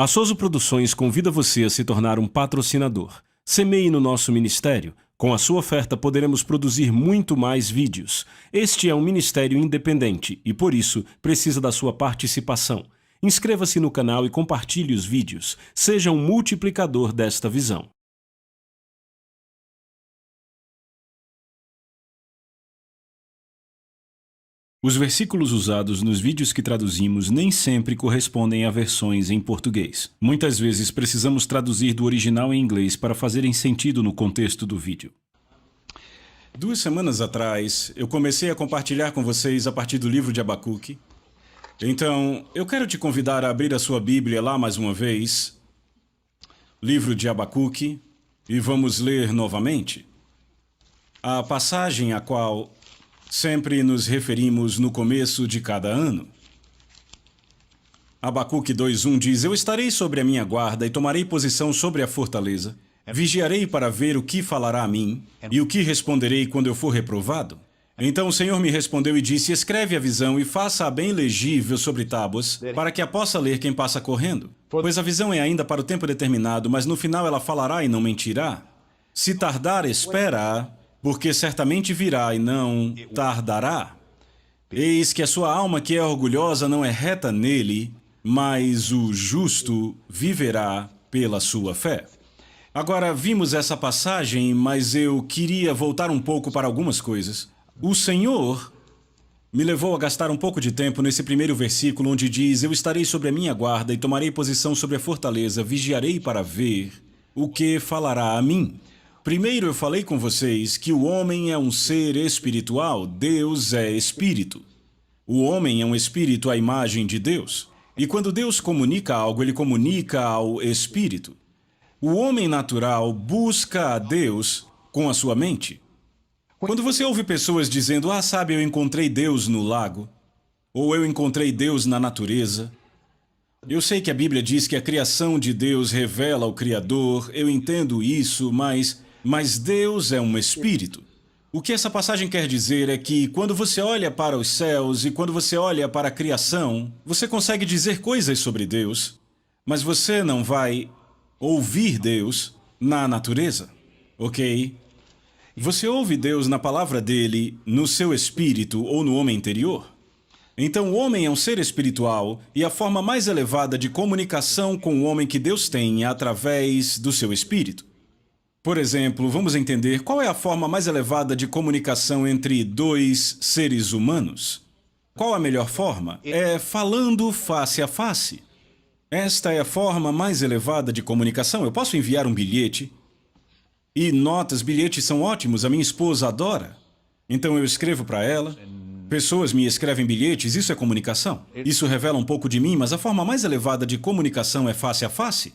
A Souza Produções convida você a se tornar um patrocinador. Semeie no nosso ministério. Com a sua oferta poderemos produzir muito mais vídeos. Este é um ministério independente e, por isso, precisa da sua participação. Inscreva-se no canal e compartilhe os vídeos. Seja um multiplicador desta visão. Os versículos usados nos vídeos que traduzimos nem sempre correspondem a versões em português. Muitas vezes precisamos traduzir do original em inglês para fazerem sentido no contexto do vídeo. 2 semanas atrás, eu comecei a compartilhar com vocês a partir do livro de Abacuque. Então, eu quero te convidar a abrir a sua Bíblia lá mais uma vez. Livro de Abacuque, e vamos ler novamente a passagem a qual sempre nos referimos no começo de cada ano. Abacuque 2:1 diz: Eu estarei sobre a minha guarda e tomarei posição sobre a fortaleza. Vigiarei para ver o que falará a mim e o que responderei quando eu for reprovado. Então o Senhor me respondeu e disse: Escreve a visão e faça-a bem legível sobre tábuas, para que a possa ler quem passa correndo. Pois a visão é ainda para o tempo determinado, mas no final ela falará e não mentirá. Se tardar, espera-a, porque certamente virá e não tardará. Eis que a sua alma que é orgulhosa não é reta nele, mas o justo viverá pela sua fé. Agora, vimos essa passagem, mas eu queria voltar um pouco para algumas coisas. O Senhor me levou a gastar um pouco de tempo nesse primeiro versículo, onde diz: Eu estarei sobre a minha guarda e tomarei posição sobre a fortaleza, vigiarei para ver o que falará a mim. Primeiro eu falei com vocês que o homem é um ser espiritual, Deus é espírito. O homem é um espírito à imagem de Deus. E quando Deus comunica algo, ele comunica ao espírito. O homem natural busca a Deus com a sua mente. Quando você ouve pessoas dizendo: sabe, eu encontrei Deus no lago, ou eu encontrei Deus na natureza. Eu sei que a Bíblia diz que a criação de Deus revela o Criador, eu entendo isso, mas Deus é um espírito. O que essa passagem quer dizer é que quando você olha para os céus e quando você olha para a criação, você consegue dizer coisas sobre Deus, mas você não vai ouvir Deus na natureza, ok? Você ouve Deus na palavra dele, no seu espírito ou no homem interior. Então o homem é um ser espiritual e a forma mais elevada de comunicação com o homem que Deus tem é através do seu espírito. Por exemplo, vamos entender qual é a forma mais elevada de comunicação entre dois seres humanos. Qual a melhor forma? É falando face a face. Esta é a forma mais elevada de comunicação. Eu posso enviar um bilhete. E notas, bilhetes são ótimos, a minha esposa adora. Então eu escrevo para ela. Pessoas me escrevem bilhetes, isso é comunicação. Isso revela um pouco de mim, mas a forma mais elevada de comunicação é face a face.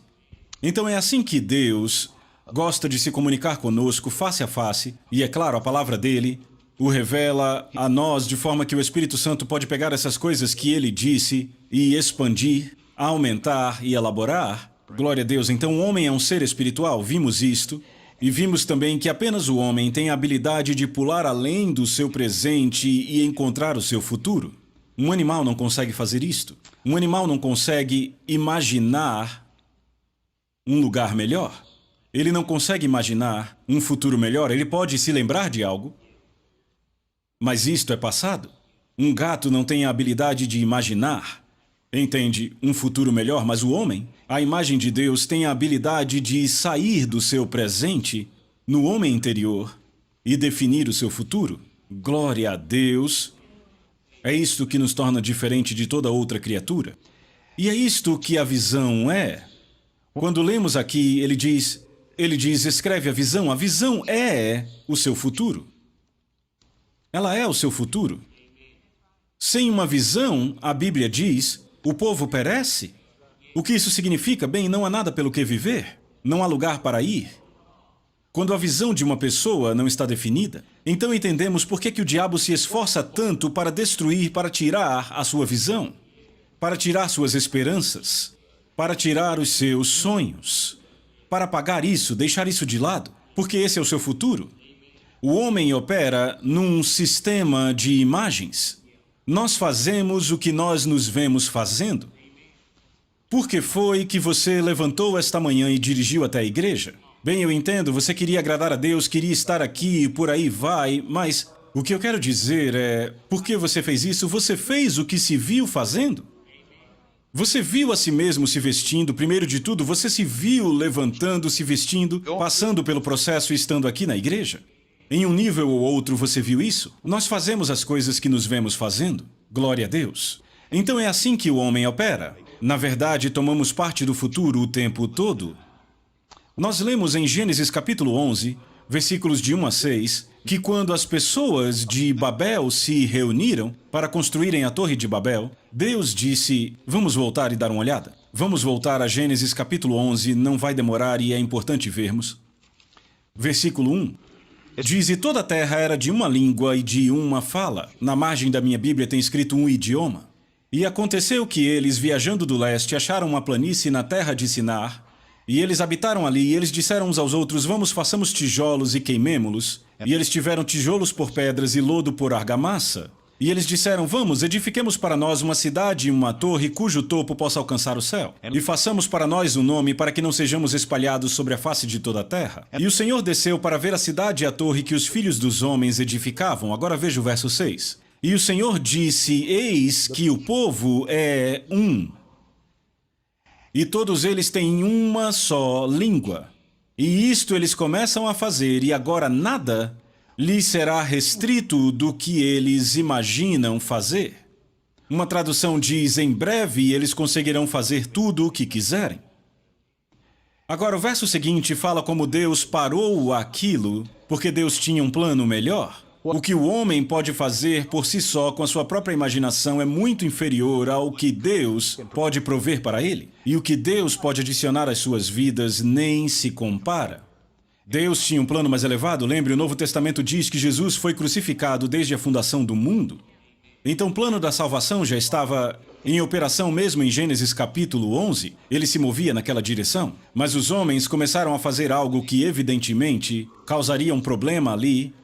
Então é assim que Deus gosta de se comunicar conosco face a face, e é claro, a palavra dele o revela a nós de forma que o Espírito Santo pode pegar essas coisas que ele disse e expandir, aumentar e elaborar. Glória a Deus. Então o homem é um ser espiritual, vimos isto, e vimos também que apenas o homem tem a habilidade de pular além do seu presente e encontrar o seu futuro. Um animal não consegue fazer isto. Um animal não consegue imaginar um lugar melhor. Ele não consegue imaginar um futuro melhor, ele pode se lembrar de algo, mas isto é passado. Um gato não tem a habilidade de imaginar, entende, um futuro melhor, mas o homem, a imagem de Deus, tem a habilidade de sair do seu presente no homem interior e definir o seu futuro. Glória a Deus! É isto que nos torna diferente de toda outra criatura. E é isto que a visão é. Quando lemos aqui, ele diz, escreve a visão é o seu futuro. Ela é o seu futuro. Sem uma visão, a Bíblia diz, o povo perece. O que isso significa? Bem, não há nada pelo que viver, não há lugar para ir. Quando a visão de uma pessoa não está definida, então entendemos por que o diabo se esforça tanto para destruir, para tirar a sua visão, para tirar suas esperanças, para tirar os seus sonhos. Para apagar isso, deixar isso de lado, porque esse é o seu futuro. O homem opera num sistema de imagens. Nós fazemos o que nós nos vemos fazendo. por que foi que você levantou esta manhã e dirigiu até a igreja? Bem, eu entendo, você queria agradar a Deus, queria estar aqui e por aí vai, mas o que eu quero dizer é, por que você fez isso? Você fez o que se viu fazendo? Você viu a si mesmo se vestindo, primeiro de tudo, você se viu levantando, se vestindo, passando pelo processo e estando aqui na igreja? Em um nível ou outro você viu isso? Nós fazemos as coisas que nos vemos fazendo. Glória a Deus. Então é assim que o homem opera. Na verdade, tomamos parte do futuro o tempo todo. Nós lemos em Gênesis capítulo 11, versículos de 1 a 6, que quando as pessoas de Babel se reuniram para construírem a Torre de Babel, Deus disse, vamos voltar e dar uma olhada? Vamos voltar a Gênesis capítulo 11, não vai demorar e é importante vermos. Versículo 1. Diz, e toda a terra era de uma língua e de uma fala. Na margem da minha Bíblia tem escrito um idioma. E aconteceu que eles, viajando do leste, acharam uma planície na terra de Sinar, e eles habitaram ali, e eles disseram uns aos outros, vamos, façamos tijolos e queimemo-los. E eles tiveram tijolos por pedras e lodo por argamassa. E eles disseram, vamos, edifiquemos para nós uma cidade e uma torre cujo topo possa alcançar o céu. E façamos para nós um nome para que não sejamos espalhados sobre a face de toda a terra. E o Senhor desceu para ver a cidade e a torre que os filhos dos homens edificavam. Agora veja o verso 6. E o Senhor disse, eis que o povo é um. E todos eles têm uma só língua. E isto eles começam a fazer, e agora nada lhes será restrito do que eles imaginam fazer. Uma tradução diz, em breve eles conseguirão fazer tudo o que quiserem. Agora o verso seguinte fala como Deus parou aquilo, porque Deus tinha um plano melhor. O que o homem pode fazer por si só com a sua própria imaginação é muito inferior ao que Deus pode prover para ele. E o que Deus pode adicionar às suas vidas nem se compara. Deus tinha um plano mais elevado. Lembre, o Novo Testamento diz que Jesus foi crucificado desde a fundação do mundo. Então o plano da salvação já estava em operação mesmo em Gênesis capítulo 11. Ele se movia naquela direção. Mas os homens começaram a fazer algo que evidentemente causaria um problema ali.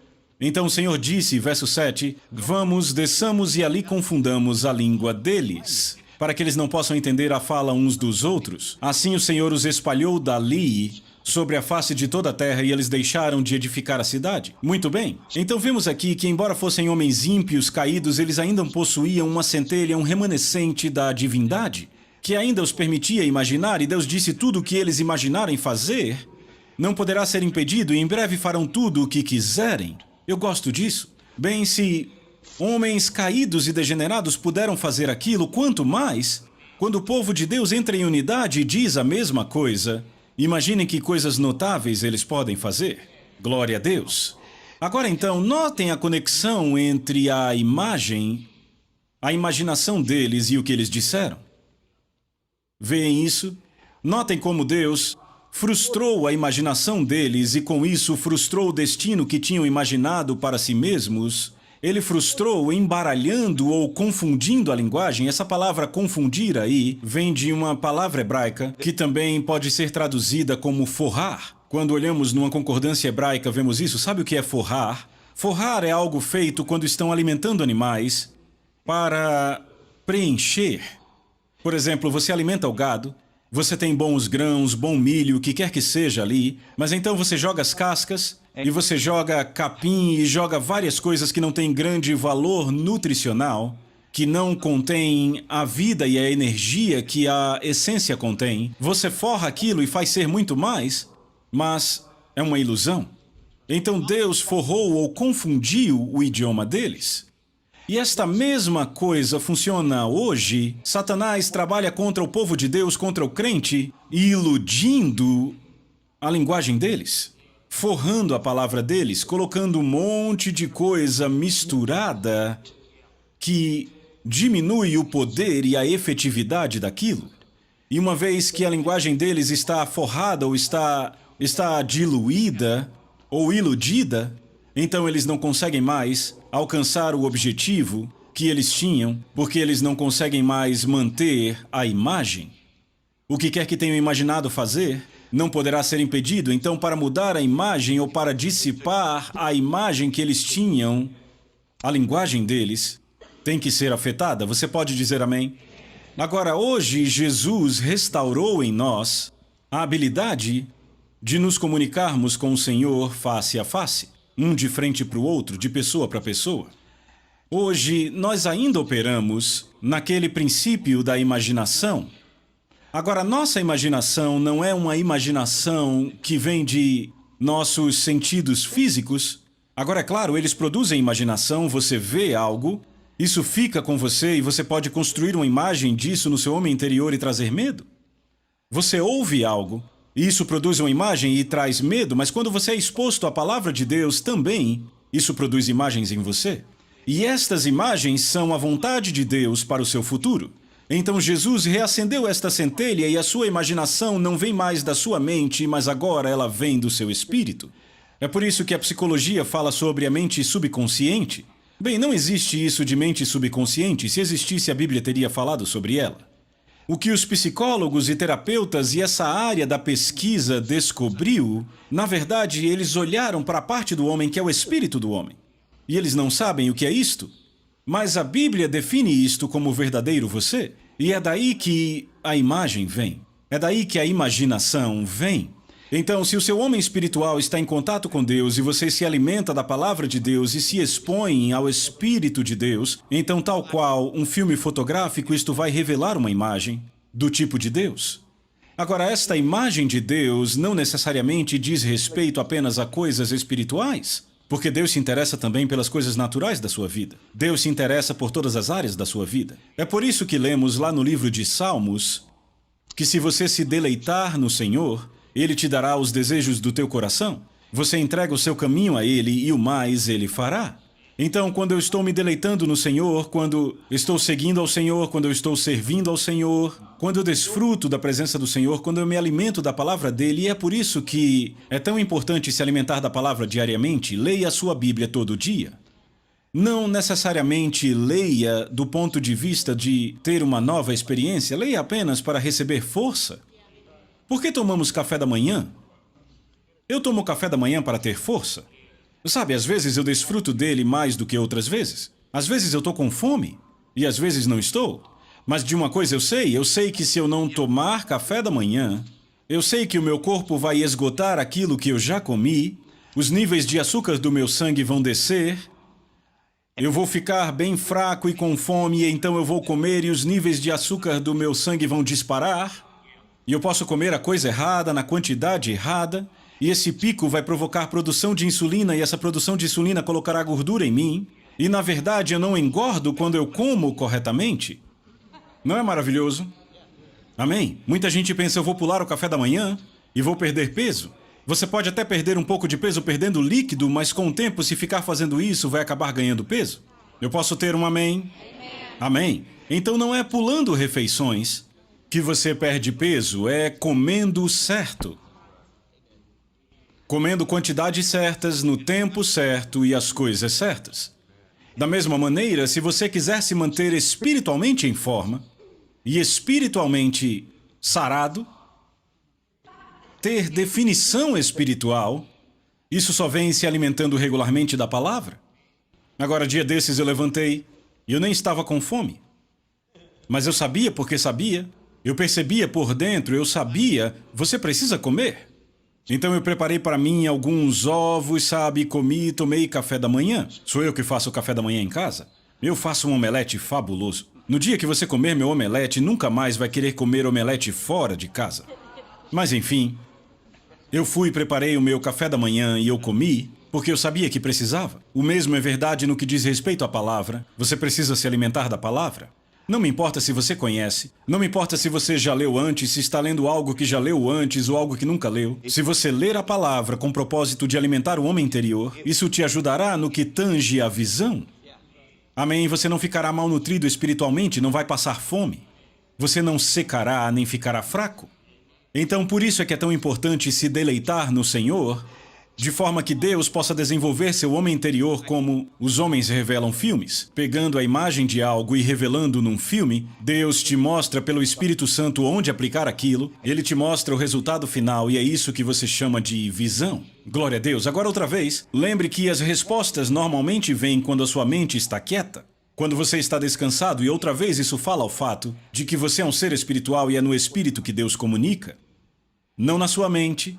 Então o Senhor disse, verso 7, vamos, desçamos e ali confundamos a língua deles, para que eles não possam entender a fala uns dos outros. Assim o Senhor os espalhou dali sobre a face de toda a terra e eles deixaram de edificar a cidade. Muito bem. Então vemos aqui que, embora fossem homens ímpios, caídos, eles ainda possuíam uma centelha, um remanescente da divindade, que ainda os permitia imaginar, e Deus disse tudo o que eles imaginarem fazer não poderá ser impedido e em breve farão tudo o que quiserem. Eu gosto disso. Bem, se homens caídos e degenerados puderam fazer aquilo, quanto mais, quando o povo de Deus entra em unidade e diz a mesma coisa, imaginem que coisas notáveis eles podem fazer. Glória a Deus. Agora então, notem a conexão entre a imaginação deles e o que eles disseram. Veem isso? Notem como Deus frustrou a imaginação deles e com isso frustrou o destino que tinham imaginado para si mesmos. Ele frustrou embaralhando ou confundindo a linguagem. Essa palavra confundir aí vem de uma palavra hebraica que também pode ser traduzida como forrar. Quando olhamos numa concordância hebraica vemos isso. Sabe o que é forrar? Forrar é algo feito quando estão alimentando animais para preencher. Por exemplo, você alimenta o gado. Você tem bons grãos, bom milho, o que quer que seja ali, mas então você joga as cascas e você joga capim e joga várias coisas que não têm grande valor nutricional, que não contêm a vida e a energia que a essência contém. Você forra aquilo e faz ser muito mais, mas é uma ilusão. Então Deus forrou ou confundiu o idioma deles. E esta mesma coisa funciona hoje. Satanás trabalha contra o povo de Deus, contra o crente, iludindo a linguagem deles, forrando a palavra deles, colocando um monte de coisa misturada que diminui o poder e a efetividade daquilo. E uma vez que a linguagem deles está forrada ou está diluída ou iludida, então eles não conseguem mais alcançar o objetivo que eles tinham, porque eles não conseguem mais manter a imagem. O que quer que tenham imaginado fazer não poderá ser impedido. Então, para mudar a imagem ou para dissipar a imagem que eles tinham, a linguagem deles tem que ser afetada. Você pode dizer amém? Agora, hoje, Jesus restaurou em nós a habilidade de nos comunicarmos com o Senhor face a face, um de frente para o outro, de pessoa para pessoa. Hoje, nós ainda operamos naquele princípio da imaginação. Agora, nossa imaginação não é uma imaginação que vem de nossos sentidos físicos. Agora, é claro, eles produzem imaginação, você vê algo, isso fica com você e você pode construir uma imagem disso no seu homem interior e trazer medo. Você ouve algo, e isso produz uma imagem e traz medo, mas quando você é exposto à palavra de Deus também, isso produz imagens em você. E estas imagens são a vontade de Deus para o seu futuro. Então Jesus reacendeu esta centelha e a sua imaginação não vem mais da sua mente, mas agora ela vem do seu espírito. É por isso que a psicologia fala sobre a mente subconsciente. Bem, não existe isso de mente subconsciente. Se existisse, a Bíblia teria falado sobre ela. O que os psicólogos e terapeutas e essa área da pesquisa descobriu, na verdade, eles olharam para a parte do homem que é o espírito do homem. E eles não sabem o que é isto. Mas a Bíblia define isto como o verdadeiro você. E é daí que a imagem vem. É daí que a imaginação vem. Então, se o seu homem espiritual está em contato com Deus e você se alimenta da palavra de Deus e se expõe ao Espírito de Deus, então, tal qual um filme fotográfico, isto vai revelar uma imagem do tipo de Deus. Agora, esta imagem de Deus não necessariamente diz respeito apenas a coisas espirituais, porque Deus se interessa também pelas coisas naturais da sua vida. Deus se interessa por todas as áreas da sua vida. É por isso que lemos lá no livro de Salmos que se você se deleitar no Senhor, Ele te dará os desejos do teu coração. Você entrega o seu caminho a Ele e o mais Ele fará. Então, quando eu estou me deleitando no Senhor, quando estou seguindo ao Senhor, quando eu estou servindo ao Senhor, quando eu desfruto da presença do Senhor, quando eu me alimento da palavra dEle, e é por isso que é tão importante se alimentar da palavra diariamente, leia a sua Bíblia todo dia. Não necessariamente leia do ponto de vista de ter uma nova experiência, leia apenas para receber força. Por que tomamos café da manhã? Eu tomo café da manhã para ter força. Sabe, às vezes eu desfruto dele mais do que outras vezes. Às vezes eu estou com fome e às vezes não estou. Mas de uma coisa eu sei que se eu não tomar café da manhã, eu sei que o meu corpo vai esgotar aquilo que eu já comi, os níveis de açúcar do meu sangue vão descer, eu vou ficar bem fraco e com fome, e então eu vou comer e os níveis de açúcar do meu sangue vão disparar. E eu posso comer a coisa errada, na quantidade errada, e esse pico vai provocar produção de insulina, e essa produção de insulina colocará gordura em mim. E, na verdade, eu não engordo quando eu como corretamente. Não é maravilhoso? Amém? Muita gente pensa, eu vou pular o café da manhã e vou perder peso. Você pode até perder um pouco de peso perdendo líquido, mas com o tempo, se ficar fazendo isso, vai acabar ganhando peso. Eu posso ter um amém? Amém. Então não é pulando refeições que você perde peso, é comendo certo. Comendo quantidades certas, no tempo certo e as coisas certas. Da mesma maneira, se você quiser se manter espiritualmente em forma e espiritualmente sarado, ter definição espiritual, isso só vem se alimentando regularmente da palavra. Agora, dia desses eu levantei e eu nem estava com fome. Mas eu sabia porque sabia. Eu percebia por dentro, eu sabia, você precisa comer. Então eu preparei para mim alguns ovos, sabe, comi, tomei café da manhã. Sou eu que faço o café da manhã em casa. Eu faço um omelete fabuloso. No dia que você comer meu omelete, nunca mais vai querer comer omelete fora de casa. Mas enfim, eu fui e preparei o meu café da manhã e eu comi, porque eu sabia que precisava. O mesmo é verdade no que diz respeito à palavra. Você precisa se alimentar da palavra. Não me importa se você conhece, não me importa se você já leu antes, se está lendo algo que já leu antes ou algo que nunca leu. Se você ler a palavra com o propósito de alimentar o homem interior, isso te ajudará no que tange a visão. Amém? Você não ficará malnutrido espiritualmente, não vai passar fome. Você não secará nem ficará fraco. Então, por isso é que é tão importante se deleitar no Senhor, de forma que Deus possa desenvolver seu homem interior como os homens revelam filmes. Pegando a imagem de algo e revelando num filme, Deus te mostra pelo Espírito Santo onde aplicar aquilo, Ele te mostra o resultado final e é isso que você chama de visão. Glória a Deus. Agora outra vez, lembre que as respostas normalmente vêm quando a sua mente está quieta. Quando você está descansado, e outra vez isso fala ao fato de que você é um ser espiritual e é no espírito que Deus comunica, não na sua mente.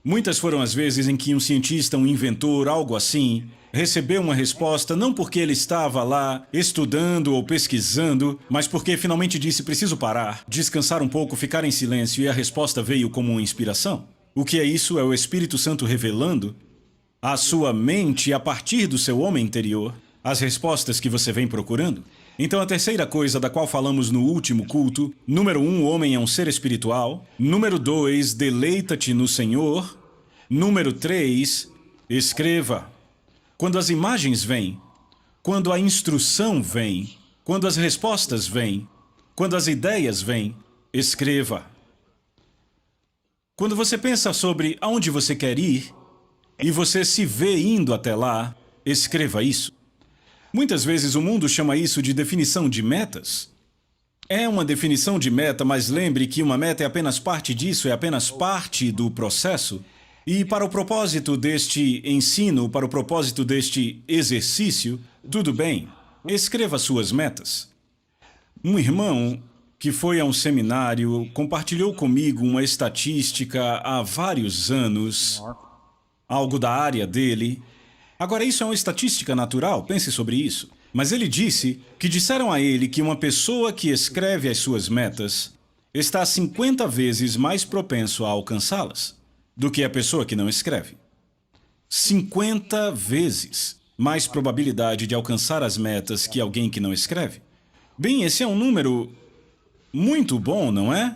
Muitas foram as vezes em que um cientista, um inventor, algo assim, recebeu uma resposta não porque ele estava lá estudando ou pesquisando, mas porque finalmente disse: preciso parar, descansar um pouco, ficar em silêncio, e a resposta veio como uma inspiração. O que é isso? É o Espírito Santo revelando à sua mente, a partir do seu homem interior, as respostas que você vem procurando. Então, a terceira coisa da qual falamos no último culto: número 1, o homem é um ser espiritual. Número 2, deleita-te no Senhor. Número 3, escreva. Quando as imagens vêm, quando a instrução vem, quando as respostas vêm, quando as ideias vêm, escreva. Quando você pensa sobre aonde você quer ir e você se vê indo até lá, escreva isso. Muitas vezes o mundo chama isso de definição de metas. É uma definição de meta, mas lembre que uma meta é apenas parte disso, é apenas parte do processo. E para o propósito deste ensino, para o propósito deste exercício, tudo bem, escreva suas metas. Um irmão que foi a um seminário compartilhou comigo uma estatística há vários anos, algo da área dele. Agora, isso é uma estatística natural, pense sobre isso. Mas ele disse que disseram a ele que uma pessoa que escreve as suas metas está 50 vezes mais propenso a alcançá-las do que a pessoa que não escreve. 50 vezes mais probabilidade de alcançar as metas que alguém que não escreve. Bem, esse é um número muito bom, não é?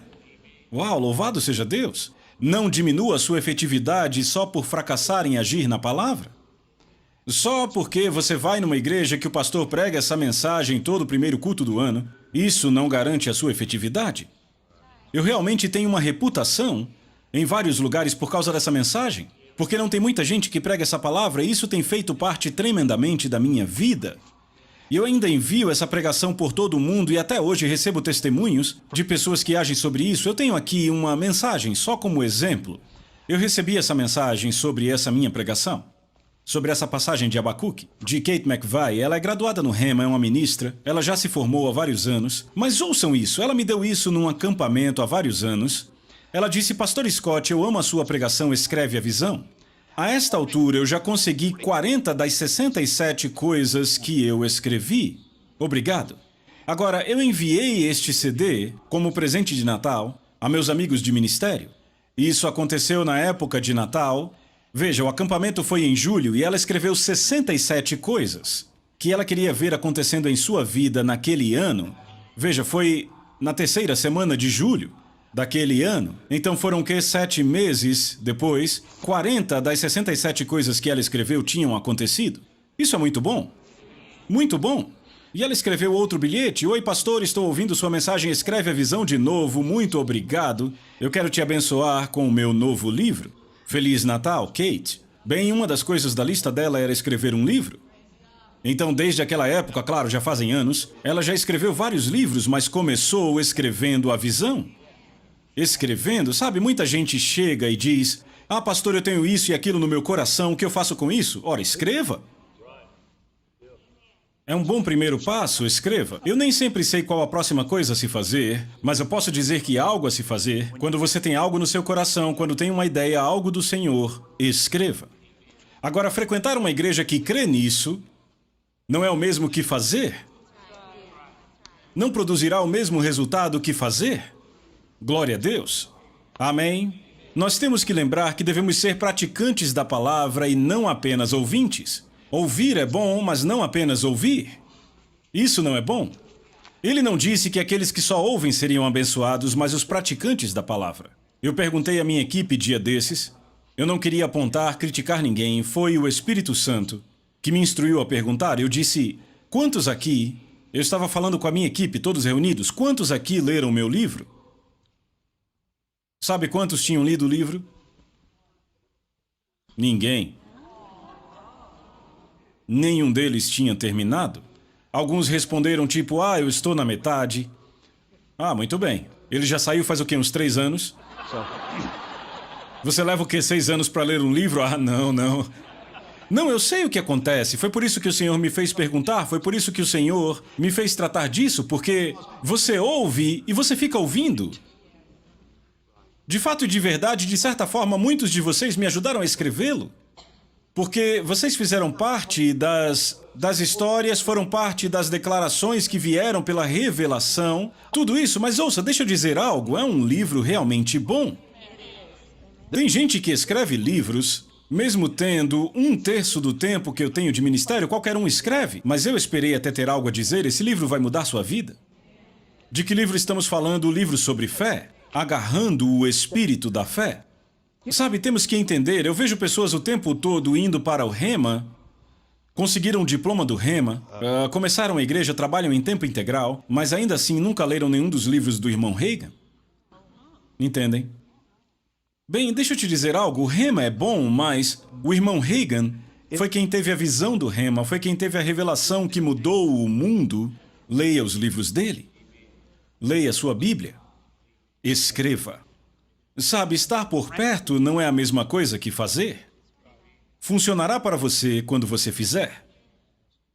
Uau, louvado seja Deus! Não diminua sua efetividade só por fracassar em agir na palavra. Só porque você vai numa igreja que o pastor prega essa mensagem todo o primeiro culto do ano, isso não garante a sua efetividade. Eu realmente tenho uma reputação em vários lugares por causa dessa mensagem, porque não tem muita gente que prega essa palavra, e isso tem feito parte tremendamente da minha vida. E eu ainda envio essa pregação por todo o mundo e até hoje recebo testemunhos de pessoas que agem sobre isso. Eu tenho aqui uma mensagem só como exemplo. Eu recebi essa mensagem sobre essa minha pregação, sobre essa passagem de Abacuque, de Kate McVeigh. Ela é graduada no Rema, é uma ministra, ela já se formou há vários anos. Mas ouçam isso, ela me deu isso num acampamento há vários anos. Ela disse: Pastor Scott, eu amo a sua pregação, escreve a visão. A esta altura, eu já consegui 40 das 67 coisas que eu escrevi. Obrigado. Agora, eu enviei este CD como presente de Natal a meus amigos de ministério. Isso aconteceu na época de Natal. Veja, o acampamento foi em julho e ela escreveu 67 coisas que ela queria ver acontecendo em sua vida naquele ano. Veja, foi na terceira semana de julho daquele ano. Então foram o quê? 7 meses depois, 40 das 67 coisas que ela escreveu tinham acontecido. Isso é muito bom. Muito bom. E ela escreveu outro bilhete: Oi, pastor, estou ouvindo sua mensagem, escreve a visão de novo, muito obrigado. Eu quero te abençoar com o meu novo livro. Feliz Natal, Kate. Bem, uma das coisas da lista dela era escrever um livro. Então, desde aquela época, claro, já fazem anos, ela já escreveu vários livros, mas começou escrevendo a visão. Escrevendo, sabe, muita gente chega e diz: Ah, pastor, eu tenho isso e aquilo no meu coração, o que eu faço com isso? Ora, escreva. É um bom primeiro passo, escreva. Eu nem sempre sei qual a próxima coisa a se fazer, mas eu posso dizer que há algo a se fazer. Quando você tem algo no seu coração, quando tem uma ideia, algo do Senhor, escreva. Agora, frequentar uma igreja que crê nisso não é o mesmo que fazer. Não produzirá o mesmo resultado que fazer. Glória a Deus. Amém. Nós temos que lembrar que devemos ser praticantes da palavra e não apenas ouvintes. Ouvir é bom, mas não apenas ouvir. Isso não é bom. Ele não disse que aqueles que só ouvem seriam abençoados, mas os praticantes da palavra. Eu perguntei à minha equipe dia desses. Eu não queria apontar, criticar ninguém. Foi o Espírito Santo que me instruiu a perguntar. Eu disse: quantos aqui... Eu estava falando com a minha equipe, todos reunidos. Quantos aqui leram meu livro? Sabe quantos tinham lido o livro? Ninguém. Nenhum deles tinha terminado. Alguns responderam tipo: Ah, eu estou na metade. Ah, muito bem. Ele já saiu faz o quê? Uns 3 anos? Você leva o quê? 6 anos para ler um livro? Ah, não. Não, eu sei o que acontece. Foi por isso que o Senhor me fez perguntar, foi por isso que o Senhor me fez tratar disso, porque você ouve e você fica ouvindo. De fato e de verdade, de certa forma, muitos de vocês me ajudaram a escrevê-lo. Porque vocês fizeram parte das histórias, foram parte das declarações que vieram pela revelação. Tudo isso, mas ouça, deixa eu dizer algo, é um livro realmente bom. Tem gente que escreve livros, mesmo tendo 1/3 do tempo que eu tenho de ministério, qualquer um escreve. Mas eu esperei até ter algo a dizer, esse livro vai mudar sua vida. De que livro estamos falando? O livro sobre fé, agarrando o espírito da fé. Sabe, temos que entender, eu vejo pessoas o tempo todo indo para o Rema, conseguiram o diploma do Rema, começaram a igreja, trabalham em tempo integral, mas ainda assim nunca leram nenhum dos livros do irmão Reagan. Entendem? Bem, deixa eu te dizer algo, o Rema é bom, mas o irmão Reagan foi quem teve a visão do Rema, foi quem teve a revelação que mudou o mundo. Leia os livros dele. Leia a sua Bíblia. Escreva. Sabe, estar por perto não é a mesma coisa que fazer. Funcionará para você quando você fizer.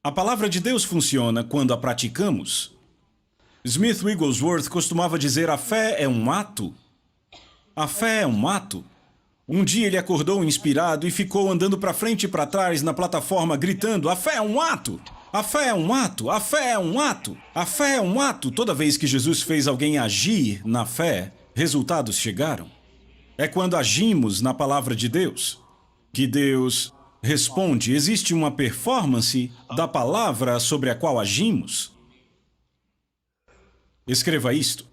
A palavra de Deus funciona quando a praticamos. Smith Wigglesworth costumava dizer: a fé é um ato. A fé é um ato. Um dia ele acordou inspirado e ficou andando para frente e para trás na plataforma gritando: a fé é um ato! A fé é um ato! A fé é um ato! A fé é um ato! Toda vez que Jesus fez alguém agir na fé, resultados chegaram. É quando agimos na palavra de Deus que Deus responde. Existe uma performance da palavra sobre a qual agimos. Escreva isto.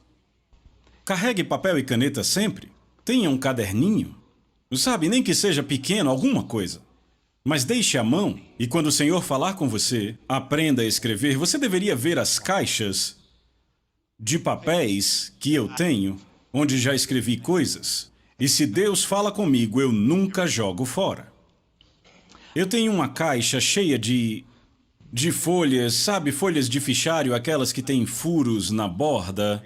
Carregue papel e caneta sempre. Tenha um caderninho. Sabe, nem que seja pequeno, alguma coisa. Mas deixe à mão, e quando o Senhor falar com você, aprenda a escrever. Você deveria ver as caixas de papéis que eu tenho, onde já escrevi coisas. E se Deus fala comigo, eu nunca jogo fora. Eu tenho uma caixa cheia de folhas, sabe, folhas de fichário, aquelas que têm furos na borda.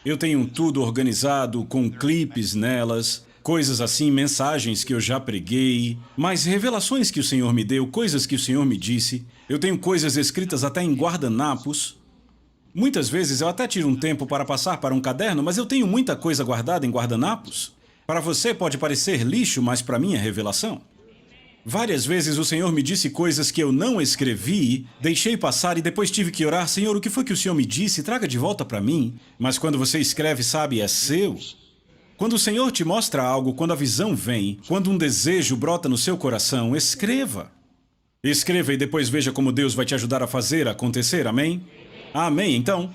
Eu tenho tudo organizado, com clipes nelas, coisas assim, mensagens que eu já preguei, mas revelações que o Senhor me deu, coisas que o Senhor me disse. Eu tenho coisas escritas até em guardanapos. Muitas vezes eu até tiro um tempo para passar para um caderno, mas eu tenho muita coisa guardada em guardanapos. Para você pode parecer lixo, mas para mim é revelação. Várias vezes o Senhor me disse coisas que eu não escrevi, deixei passar e depois tive que orar: Senhor, o que foi que o Senhor me disse? Traga de volta para mim. Mas quando você escreve, sabe, é seu. Quando o Senhor te mostra algo, quando a visão vem, quando um desejo brota no seu coração, escreva. Escreva e depois veja como Deus vai te ajudar a fazer acontecer, amém? Amém, então.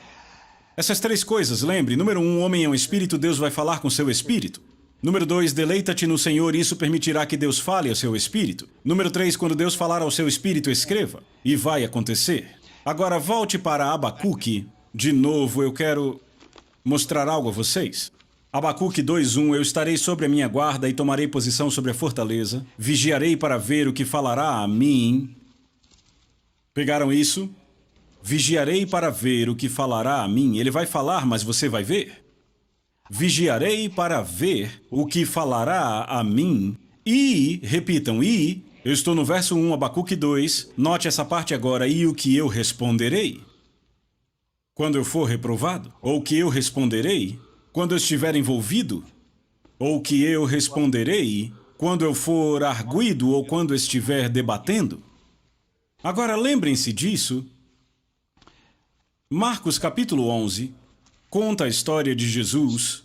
Essas 3 coisas, lembre. Número 1, homem é um espírito, Deus vai falar com seu espírito. Número 2, deleita-te no Senhor, isso permitirá que Deus fale ao seu espírito. Número 3, quando Deus falar ao seu espírito, escreva. E vai acontecer. Agora volte para Abacuque. De novo, eu quero mostrar algo a vocês. Abacuque 2:1, eu estarei sobre a minha guarda e tomarei posição sobre a fortaleza. Vigiarei para ver o que falará a mim. Pegaram isso? Vigiarei para ver o que falará a mim. Ele vai falar, mas você vai ver. Vigiarei para ver o que falará a mim. E, repitam, eu estou no verso 1, Abacuque 2. Note essa parte agora. E o que eu responderei? Quando eu for reprovado? Ou o que eu responderei quando eu estiver envolvido? Ou o que eu responderei quando eu for arguido ou quando estiver debatendo? Agora lembrem-se disso. Marcos capítulo 11 conta a história de Jesus.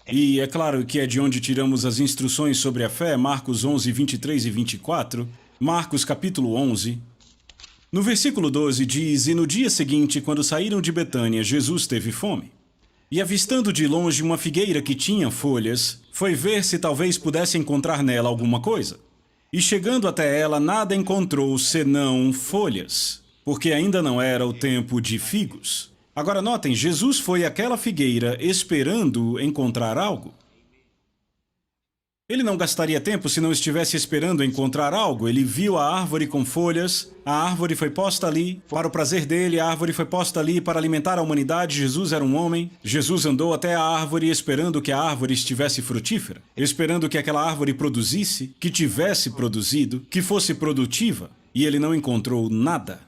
E é claro que é de onde tiramos as instruções sobre a fé, Marcos 11, 23 e 24. Marcos capítulo 11. No versículo 12 diz: E no dia seguinte, quando saíram de Betânia, Jesus teve fome. E avistando de longe uma figueira que tinha folhas, foi ver se talvez pudesse encontrar nela alguma coisa. E chegando até ela, nada encontrou senão folhas, porque ainda não era o tempo de figos. Agora notem, Jesus foi àquela figueira esperando encontrar algo. Ele não gastaria tempo se não estivesse esperando encontrar algo. Ele viu a árvore com folhas, a árvore foi posta ali para o prazer dele, a árvore foi posta ali para alimentar a humanidade. Jesus era um homem. Jesus andou até a árvore esperando que a árvore estivesse frutífera, esperando que aquela árvore produzisse, que tivesse produzido, que fosse produtiva, e ele não encontrou nada.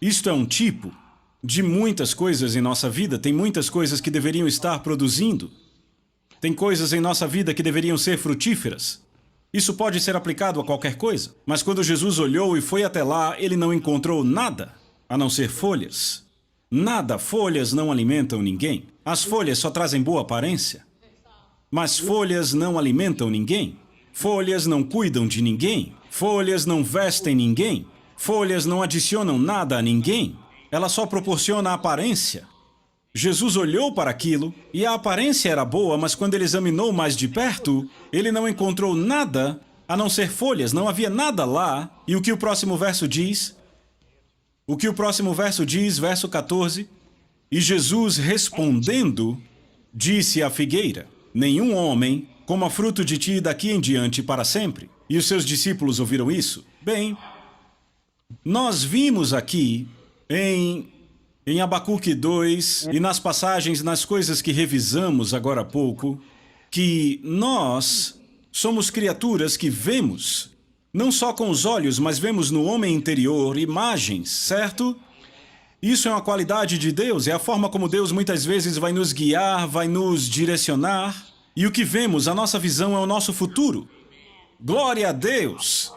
Isto é um tipo de muitas coisas em nossa vida. Tem muitas coisas que deveriam estar produzindo. Tem coisas em nossa vida que deveriam ser frutíferas. Isso pode ser aplicado a qualquer coisa. Mas quando Jesus olhou e foi até lá, ele não encontrou nada, a não ser folhas. Nada. Folhas não alimentam ninguém. As folhas só trazem boa aparência. Mas folhas não alimentam ninguém. Folhas não cuidam de ninguém. Folhas não vestem ninguém. Folhas não adicionam nada a ninguém. Ela só proporciona aparência. Jesus olhou para aquilo e a aparência era boa, mas quando ele examinou mais de perto, ele não encontrou nada a não ser folhas. Não havia nada lá. E o que o próximo verso diz? O que o próximo verso diz, verso 14? E Jesus respondendo, disse à figueira: nenhum homem coma fruto de ti daqui em diante para sempre. E os seus discípulos ouviram isso? Bem, nós vimos aqui em Abacuque 2 e nas passagens, nas coisas que revisamos agora há pouco, que nós somos criaturas que vemos, não só com os olhos, mas vemos no homem interior imagens, certo? Isso é uma qualidade de Deus, é a forma como Deus muitas vezes vai nos guiar, vai nos direcionar. E o que vemos, a nossa visão é o nosso futuro. Glória a Deus!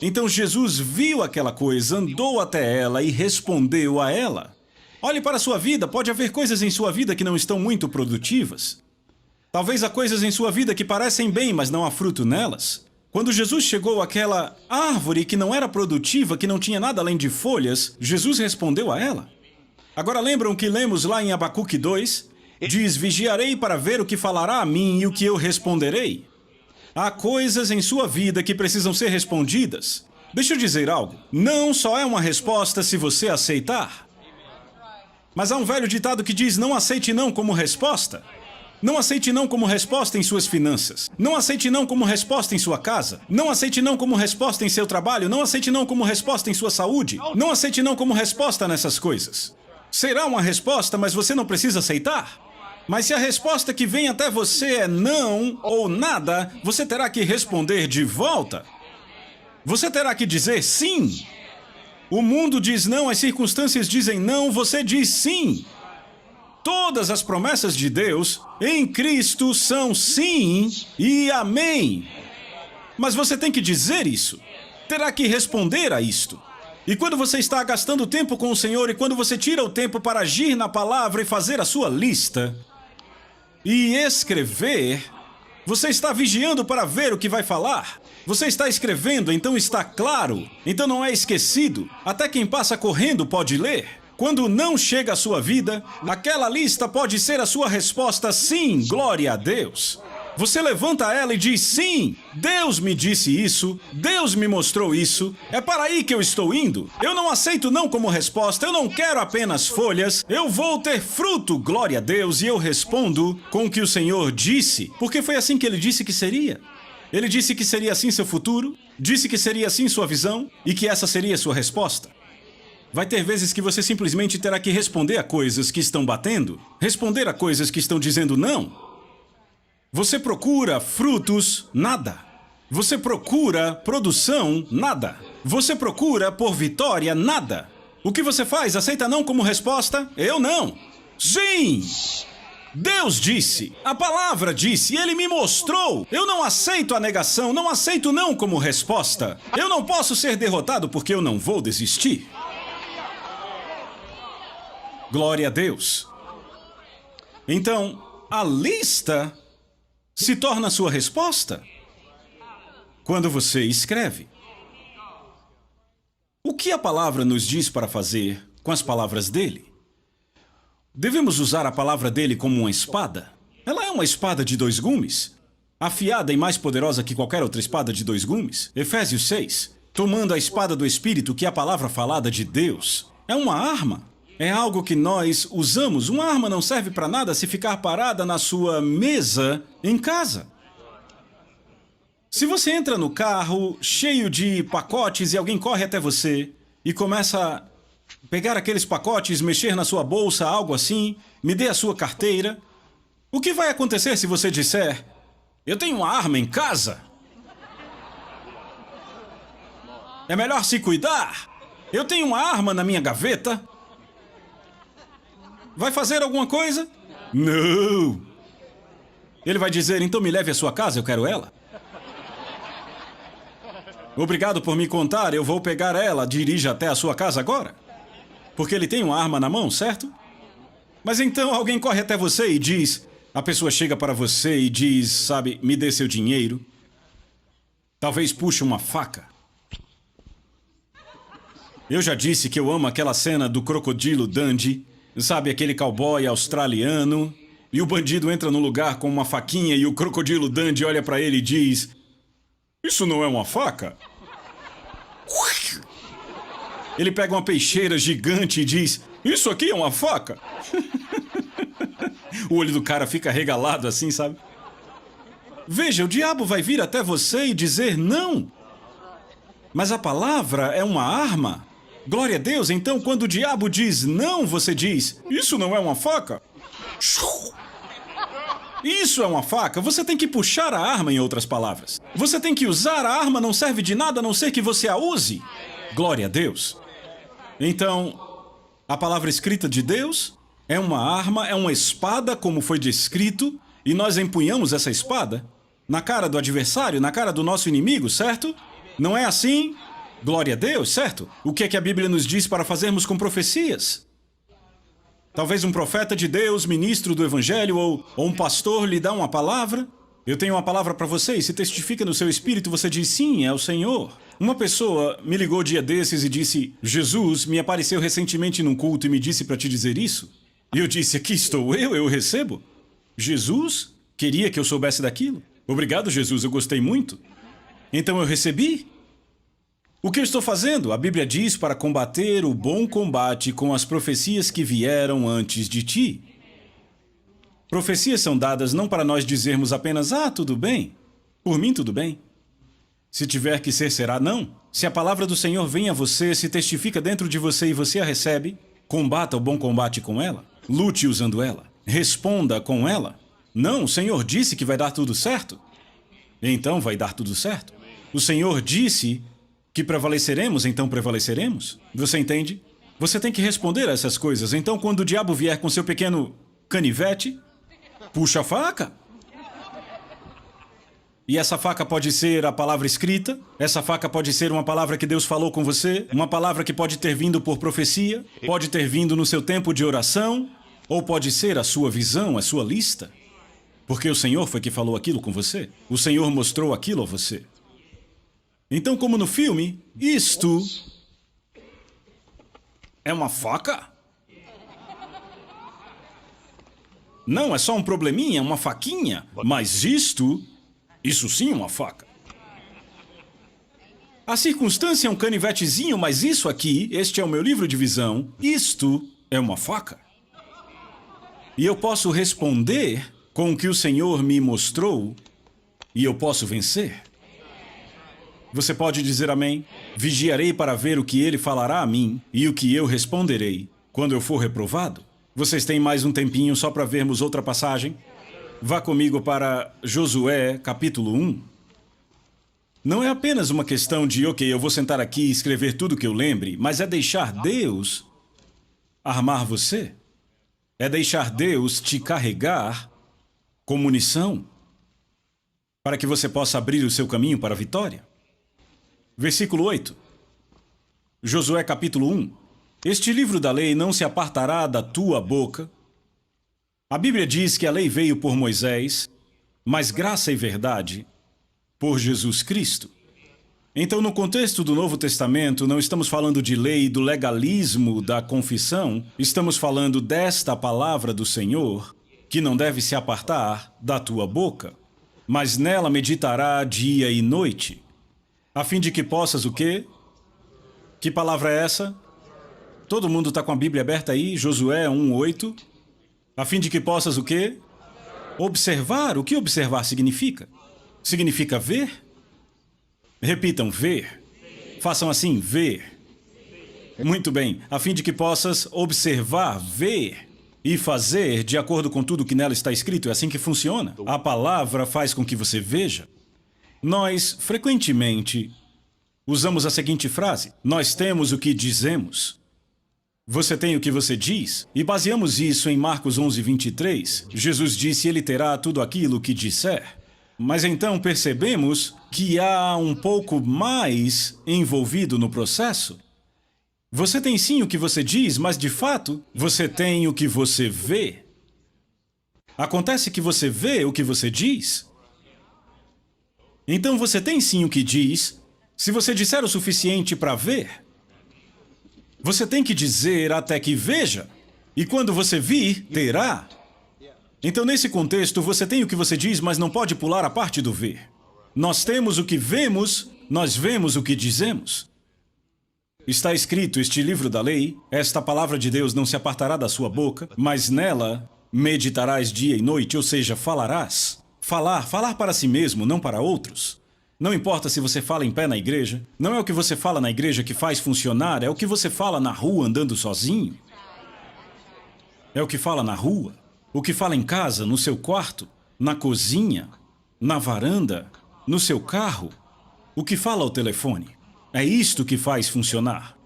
Então Jesus viu aquela coisa, andou até ela e respondeu a ela. Olhe para a sua vida, pode haver coisas em sua vida que não estão muito produtivas. Talvez há coisas em sua vida que parecem bem, mas não há fruto nelas. Quando Jesus chegou àquela árvore que não era produtiva, que não tinha nada além de folhas, Jesus respondeu a ela. Agora lembram que lemos lá em Abacuque 2? Diz: vigiarei para ver o que falará a mim e o que eu responderei. Há coisas em sua vida que precisam ser respondidas. Deixa eu dizer algo. Não só é uma resposta se você aceitar. Mas há um velho ditado que diz: não aceite não como resposta. Não aceite não como resposta em suas finanças. Não aceite não como resposta em sua casa. Não aceite não como resposta em seu trabalho. Não aceite não como resposta em sua saúde. Não aceite não como resposta nessas coisas. Será uma resposta, mas você não precisa aceitar. Mas se a resposta que vem até você é não ou nada, você terá que responder de volta. Você terá que dizer sim. O mundo diz não, as circunstâncias dizem não, você diz sim. Todas as promessas de Deus em Cristo são sim e amém. Mas você tem que dizer isso. Terá que responder a isto. E quando você está gastando tempo com o Senhor e quando você tira o tempo para agir na palavra e fazer a sua lista e escrever, você está vigiando para ver o que vai falar. Você está escrevendo, então está claro, então não é esquecido. Até quem passa correndo pode ler. Quando não chega à sua vida, aquela lista pode ser a sua resposta sim, glória a Deus. Você levanta ela e diz sim, Deus me disse isso, Deus me mostrou isso, é para aí que eu estou indo. Eu não aceito não como resposta, eu não quero apenas folhas, eu vou ter fruto, glória a Deus, e eu respondo com o que o Senhor disse, porque foi assim que Ele disse que seria. Ele disse que seria assim seu futuro, disse que seria assim sua visão e que essa seria sua resposta. Vai ter vezes que você simplesmente terá que responder a coisas que estão batendo, responder a coisas que estão dizendo não. Você procura frutos, nada. Você procura produção, nada. Você procura por vitória, nada. O que você faz? Aceita não como resposta? Eu não. Sim! Deus disse, a palavra disse, Ele me mostrou. Eu não aceito a negação, não aceito não como resposta. Eu não posso ser derrotado porque eu não vou desistir. Glória a Deus. Então, a lista se torna a sua resposta quando você escreve. O que a palavra nos diz para fazer com as palavras dele? Devemos usar a palavra dele como uma espada? Ela é uma espada de 2 gumes, afiada e mais poderosa que qualquer outra espada de 2 gumes. Efésios 6. Tomando a espada do Espírito, que é a palavra falada de Deus. É uma arma. É algo que nós usamos. Uma arma não serve para nada se ficar parada na sua mesa em casa. Se você entra no carro cheio de pacotes e alguém corre até você e começa a pegar aqueles pacotes, mexer na sua bolsa, algo assim, me dê a sua carteira, o que vai acontecer se você disser: eu tenho uma arma em casa? É melhor se cuidar. Eu tenho uma arma na minha gaveta. Vai fazer alguma coisa? Não. Ele vai dizer: então me leve à sua casa, eu quero ela. Obrigado por me contar, eu vou pegar ela, dirija até a sua casa agora. Porque ele tem uma arma na mão, certo? Mas então alguém corre até você e diz... A pessoa chega para você e diz, sabe, me dê seu dinheiro. Talvez puxe uma faca. Eu já disse que eu amo aquela cena do Crocodilo Dundee, sabe, aquele cowboy australiano, e o bandido entra no lugar com uma faquinha e o Crocodilo Dundee olha para ele e diz: isso não é uma faca? Ele pega uma peixeira gigante e diz: isso aqui é uma faca? O olho do cara fica regalado assim, sabe? Veja, o diabo vai vir até você e dizer não. Mas a palavra é uma arma. Glória a Deus, então quando o diabo diz não, você diz: isso não é uma faca? Isso é uma faca. Você tem que puxar a arma, em outras palavras. Você tem que usar a arma, não serve de nada a não ser que você a use. Glória a Deus. Então, a palavra escrita de Deus é uma arma, é uma espada, como foi descrito, e nós empunhamos essa espada na cara do adversário, na cara do nosso inimigo, certo? Não é assim? Glória a Deus, certo? O que é que a Bíblia nos diz para fazermos com profecias? Talvez um profeta de Deus, ministro do Evangelho ou um pastor lhe dá uma palavra. Eu tenho uma palavra para você e se testifica no seu espírito, você diz: sim, é o Senhor. Uma pessoa me ligou dia desses e disse: Jesus me apareceu recentemente num culto e me disse para te dizer isso. E eu disse: aqui estou eu recebo. Jesus queria que eu soubesse daquilo. Obrigado, Jesus, eu gostei muito. Então eu recebi. O que eu estou fazendo? A Bíblia diz para combater o bom combate com as profecias que vieram antes de ti. Profecias são dadas não para nós dizermos apenas: ah, tudo bem. Por mim, tudo bem. Se tiver que ser, será. Não. Se a palavra do Senhor vem a você, se testifica dentro de você e você a recebe, combata o bom combate com ela. Lute usando ela. Responda com ela. Não, o Senhor disse que vai dar tudo certo. Então vai dar tudo certo. O Senhor disse que prevaleceremos, então prevaleceremos. Você entende? Você tem que responder a essas coisas. Então, quando o diabo vier com seu pequeno canivete, puxa a faca. E essa faca pode ser a palavra escrita, essa faca pode ser uma palavra que Deus falou com você, uma palavra que pode ter vindo por profecia, pode ter vindo no seu tempo de oração, ou pode ser a sua visão, a sua lista. Porque o Senhor foi que falou aquilo com você. O Senhor mostrou aquilo a você. Então, como no filme, isto é uma faca? Não, é só um probleminha, uma faquinha. Mas isso sim é uma faca. A circunstância é um canivetezinho, mas isso aqui, este é o meu livro de visão, isto é uma faca. E eu posso responder com o que o Senhor me mostrou e eu posso vencer. Você pode dizer amém? Vigiarei para ver o que ele falará a mim e o que eu responderei quando eu for reprovado. Vocês têm mais um tempinho só para vermos outra passagem? Vá comigo para Josué, capítulo 1. Não é apenas uma questão de, ok, eu vou sentar aqui e escrever tudo que eu lembre, mas é deixar Deus armar você. É deixar Deus te carregar com munição para que você possa abrir o seu caminho para a vitória. Versículo 8. Josué capítulo 1. Este livro da lei não se apartará da tua boca. A Bíblia diz que a lei veio por Moisés, mas graça e verdade por Jesus Cristo. Então, no contexto do Novo Testamento, não estamos falando de lei, do legalismo da confissão, estamos falando desta palavra do Senhor, que não deve se apartar da tua boca, mas nela meditará dia e noite, a fim de que possas o quê? Que palavra é essa? Todo mundo está com a Bíblia aberta aí, Josué 1:8. A fim de que possas o quê? Observar. O que observar significa? Significa ver? Repitam, ver. Façam assim, ver. Muito bem, a fim de que possas observar, ver e fazer de acordo com tudo que nela está escrito. É assim que funciona. A palavra faz com que você veja. Nós, frequentemente, usamos a seguinte frase: nós temos o que dizemos. Você tem o que você diz? E baseamos isso em Marcos 11:23. Jesus disse: ele terá tudo aquilo que disser. Mas então percebemos que há um pouco mais envolvido no processo. Você tem sim o que você diz, mas de fato, você tem o que você vê. Acontece que você vê o que você diz. Então você tem sim o que diz, se você disser o suficiente para ver. Você tem que dizer até que veja. E quando você vir, terá. Então nesse contexto, você tem o que você diz, mas não pode pular a parte do ver. Nós temos o que vemos, nós vemos o que dizemos. Está escrito, este livro da lei, esta palavra de Deus não se apartará da sua boca, mas nela meditarás dia e noite, ou seja, falarás. Falar para si mesmo, não para outros. Não importa se você fala em pé na igreja, não é o que você fala na igreja que faz funcionar, é o que você fala na rua andando sozinho. É o que fala na rua, o que fala em casa, no seu quarto, na cozinha, na varanda, no seu carro, o que fala ao telefone. É isto que faz funcionar.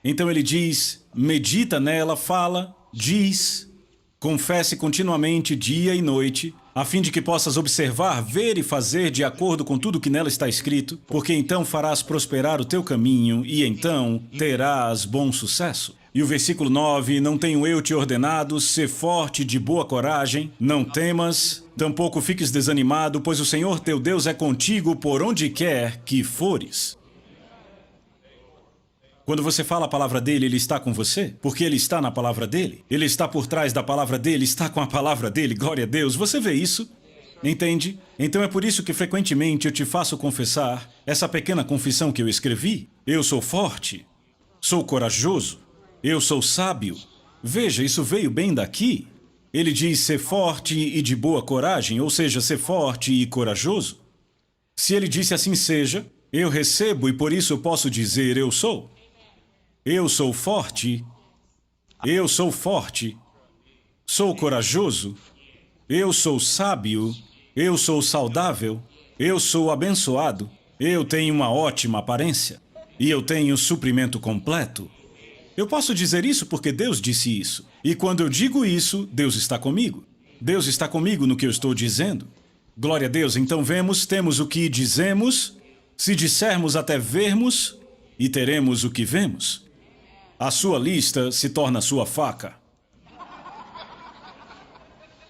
Então ele diz, medita nela, fala, diz, confesse continuamente dia e noite, a fim de que possas observar, ver e fazer de acordo com tudo que nela está escrito, porque então farás prosperar o teu caminho e então terás bom sucesso. E o versículo 9, não tenho eu te ordenado, ser forte, de boa coragem, não temas, tampouco fiques desanimado, pois o Senhor teu Deus é contigo por onde quer que fores. Quando você fala a palavra dele, ele está com você, porque ele está na palavra dele. Ele está por trás da palavra dele, está com a palavra dele, glória a Deus. Você vê isso? Entende? Então é por isso que frequentemente eu te faço confessar essa pequena confissão que eu escrevi. Eu sou forte, sou corajoso, eu sou sábio. Veja, isso veio bem daqui. Ele diz ser forte e de boa coragem, ou seja, ser forte e corajoso. Se ele disse assim seja, eu recebo e por isso eu posso dizer eu sou. Eu sou forte, sou corajoso, eu sou sábio, eu sou saudável, eu sou abençoado, eu tenho uma ótima aparência e eu tenho suprimento completo. Eu posso dizer isso porque Deus disse isso. E quando eu digo isso, Deus está comigo. Deus está comigo no que eu estou dizendo. Glória a Deus, então temos o que dizemos, se dissermos até vermos, e teremos o que vemos. A sua lista se torna sua faca.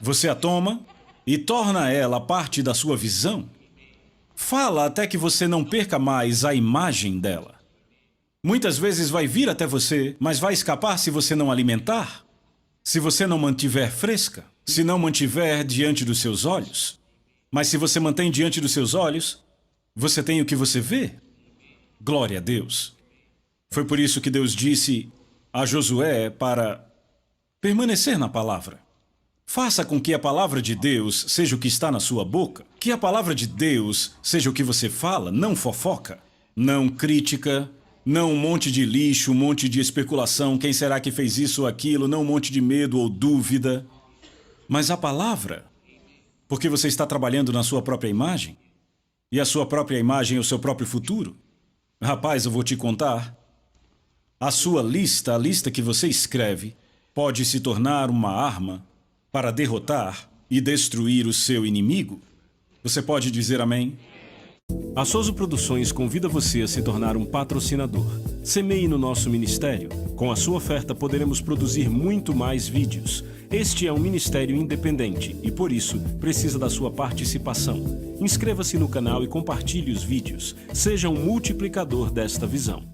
Você a toma e torna ela parte da sua visão. Fala até que você não perca mais a imagem dela. Muitas vezes vai vir até você, mas vai escapar se você não alimentar, se você não mantiver fresca, se não mantiver diante dos seus olhos. Mas se você mantém diante dos seus olhos, você tem o que você vê. Glória a Deus. Foi por isso que Deus disse a Josué para permanecer na palavra. Faça com que a palavra de Deus seja o que está na sua boca, que a palavra de Deus seja o que você fala, não fofoca, não crítica, não um monte de lixo, um monte de especulação, quem será que fez isso ou aquilo, não um monte de medo ou dúvida, mas a palavra, porque você está trabalhando na sua própria imagem, e a sua própria imagem é o seu próprio futuro. Rapaz, eu vou te contar. A sua lista, a lista que você escreve, pode se tornar uma arma para derrotar e destruir o seu inimigo. Você pode dizer amém? A Soso Produções convida você a se tornar um patrocinador. Semeie no nosso ministério. Com a sua oferta poderemos produzir muito mais vídeos. Este é um ministério independente e, por isso, precisa da sua participação. Inscreva-se no canal e compartilhe os vídeos. Seja um multiplicador desta visão.